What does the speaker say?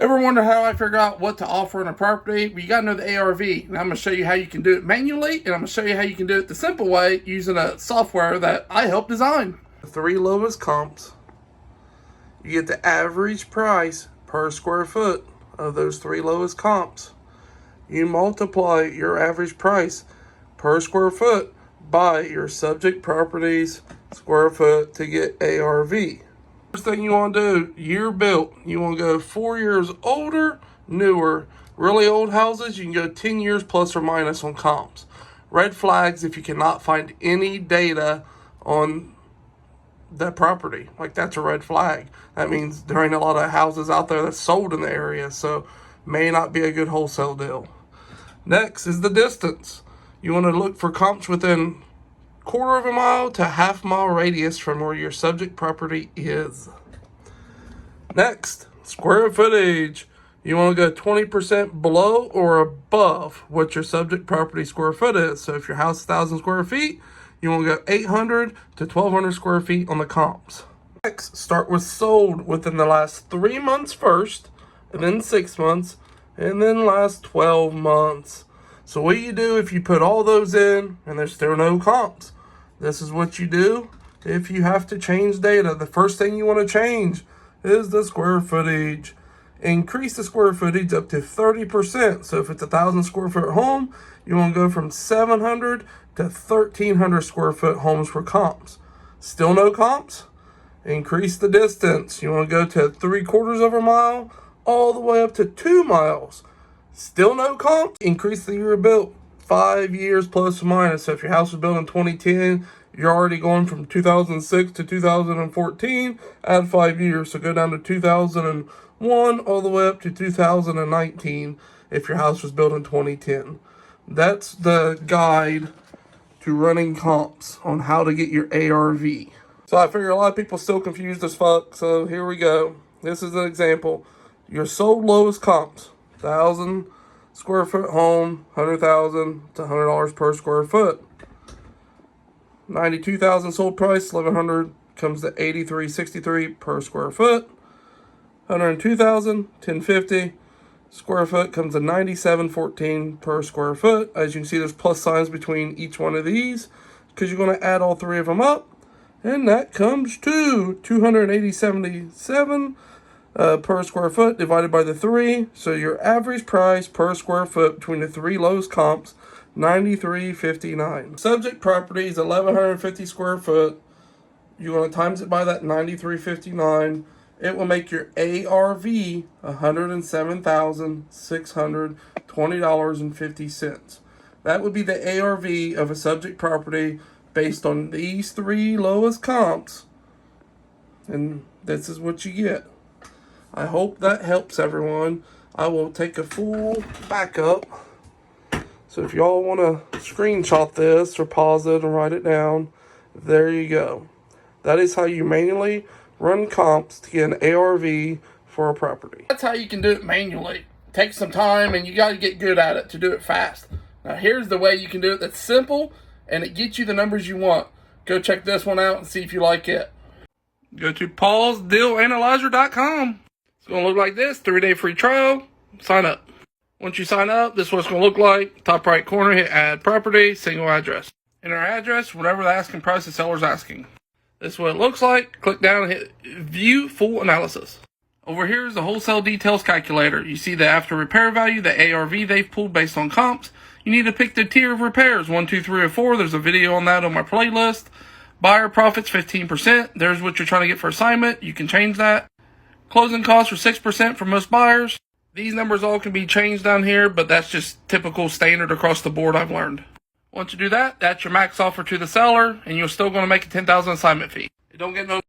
Ever wonder how I figure out what to offer on a property? Well, you got to know the ARV, and I'm going to show you how you can do it manually, and I'm going to show you how you can do it the simple way using a software that I helped design. The three lowest comps, you get the average price per square foot of those three lowest comps. You multiply your average price per square foot by your subject properties square foot to get ARV. First thing you want to do, year built. You want to go 4 years older, newer. Really old houses, you can go 10 years plus or minus on comps. Red flags if you cannot find any data on that property. Like, that's a red flag. That means there ain't a lot of houses out there that's sold in the area, so may not be a good wholesale deal. Next is the distance. You want to look for comps within quarter of a mile to half mile radius from where your subject property is. Next, square footage. You want to go 20% below or above what your subject property square foot is. So if your house is 1,000 square feet, you want to go 800 to 1,200 square feet on the comps. Next, start with sold within the last 3 months first, and then 6 months, and then last 12 months. So what you do if you put all those in and there's still no comps, this is what you do if you have to change data. The first thing you want to change is the square footage. Increase the square footage up to 30%. So if it's 1,000 square foot home, you want to go from 700 to 1,300 square foot homes for comps. Still no comps? Increase the distance. You want to go to 3/4 of a mile all the way up to 2 miles. Still no comps? Increase the year built. 5 years plus or minus. So if your house was built in 2010, you're already going from 2006 to 2014, add 5 years. So go down to 2001 all the way up to 2019 if your house was built in 2010. That's the guide to running comps on how to get your ARV. So I figure a lot of people still confused as fuck. So here we go. This is an example. Your sold lowest comps. 1,000 square foot home, 100,000 to $100 per square foot. 92,000 sold price, 1,100 comes to 83.63 per square foot. 102,000, 1050 square foot comes to 97.14 per square foot. As you can see, there's plus signs between each one of these because you're going to add all three of them up, and that comes to 280.77 per square foot divided by the 3. So your average price per square foot between the three lowest comps, $93.59. Subject property is 1,150 square foot. You're going to times it by that $93.59. It will make your ARV $107,620.50. That would be the ARV of a subject property based on these three lowest comps. And this is what you get. I hope that helps everyone. I will take a full backup. So if y'all want to screenshot this or pause it and write it down, there you go. That is how you manually run comps to get an ARV for a property. That's how you can do it manually. Take some time, and you got to get good at it to do it fast. Now here's the way you can do it that's simple, and it gets you the numbers you want. Go check this one out and see if you like it. Go to paulsdealanalyzer.com. It's going to look like this. 3-day free trial. Sign up. Once you sign up, this is what it's going to look like. Top right corner, hit add property, single address. Enter address, whatever the asking price the seller's asking. This is what it looks like. Click down and hit view full analysis. Over here is the wholesale details calculator. You see the after repair value, the ARV they've pulled based on comps. You need to pick the tier of repairs, 1, 2, 3, or 4. There's a video on that on my playlist. Buyer profits 15%. There's what you're trying to get for assignment. You can change that. Closing costs are 6% for most buyers. These numbers all can be changed down here, but that's just typical standard across the board I've learned. Once you do that, that's your max offer to the seller, and you're still going to make a $10,000 assignment fee. You don't get no